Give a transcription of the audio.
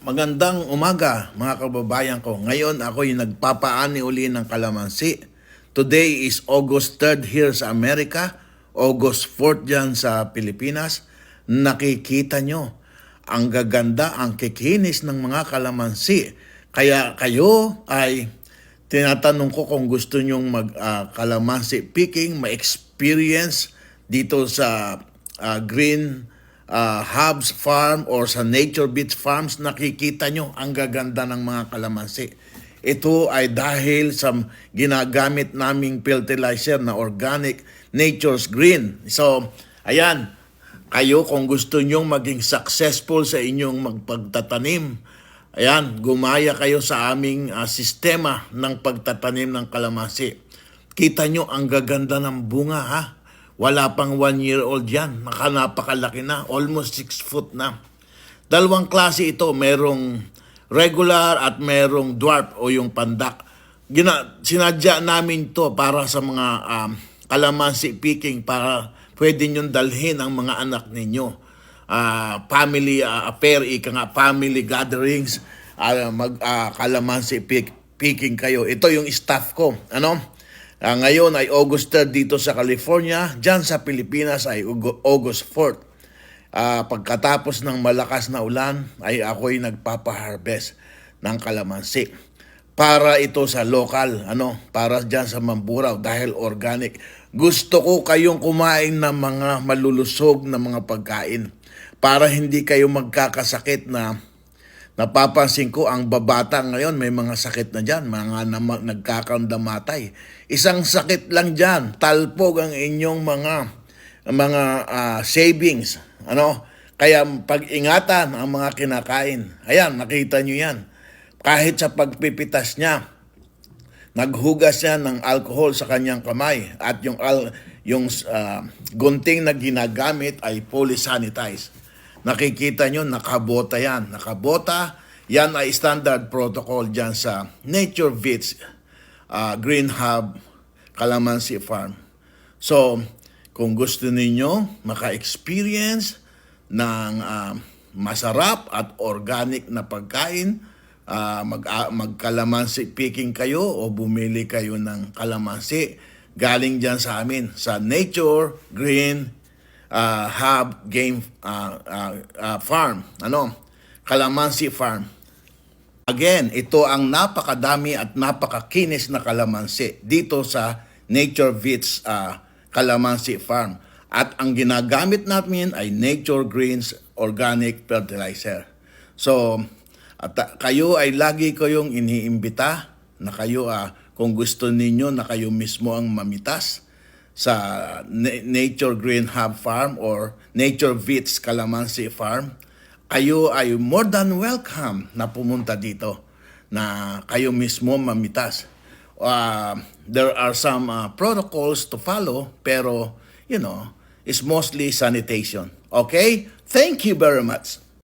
Magandang umaga mga kababayan ko. Ngayon ako yung nagpapaani uli ng kalamansi. Today is August 3rd here sa Amerika, August 4th dyan sa Pilipinas. Nakikita nyo, ang gaganda, ang kikinis ng mga kalamansi. Kaya kayo ay tinatanong ko kung gusto nyong mag kalamansi picking, ma-experience dito sa Green Hubs Farm or sa Nature Beach Farms. Nakikita nyo ang gaganda ng mga kalamansi. Ito ay dahil sa ginagamit naming fertilizer na organic Nature's Green. So, ayan, kayo kung gusto nyong maging successful sa inyong magpagtatanim, ayan, gumaya kayo sa aming sistema ng pagtatanim ng kalamansi. Kita nyo ang gaganda ng bunga, ha? Wala pang 1-year-old yan. Napakalaki na. Almost 6 foot na. Dalawang klase ito. Merong regular at merong dwarf o yung pandak. Sinadya namin to para sa mga kalamansi picking para pwede nyo dalhin ang mga anak ninyo. Family affair, ika nga, family gatherings, kalamansi picking kayo. Ito yung staff ko. Ano? Ngayon ay August 3rd dito sa California. Diyan sa Pilipinas ay August 4th. Pagkatapos ng malakas na ulan ay ako'y nagpapa-harvest ng kalamansi. Para ito sa local, para diyan sa Mamburao dahil organic. Gusto ko kayong kumain ng mga malulusog na mga pagkain para hindi kayo magkakasakit na napapansin ko ang babata ngayon may mga sakit na dyan, mga nagkakandamatay. Isang sakit lang dyan, talpog ang inyong mga savings. Kaya pag-ingatan ang mga kinakain. Ayan, nakita nyo yan. Kahit sa pagpipitas niya, naghugas siya ng alcohol sa kanyang kamay at yung gunting na ginagamit ay fully sanitized. Nakikita nyo, nakabota yan. Nakabota, yan ay standard protocol dyan sa Nature Beach Green Hub Calamansi Farm. So, kung gusto ninyo maka-experience ng masarap at organic na pagkain, mag-kalamansi picking kayo o bumili kayo ng kalamansi galing dyan sa amin, sa Nature Green Hub Game Farm, Calamansi Farm. Again, ito ang napakadami at napakakinis na kalamansi dito sa Nature Beach Calamansi Farm. At ang ginagamit namin ay Nature Greens Organic Fertilizer. So, kayo ay lagi kayong iniimbita na kayo, kung gusto ninyo na kayo mismo ang mamitas sa Nature Green Hub Farm or Nature Beach Calamansi Farm, kayo ay more than welcome na pumunta dito na kayo mismo mamitas. There are some protocols to follow, pero it's mostly sanitation. Okay? Thank you very much.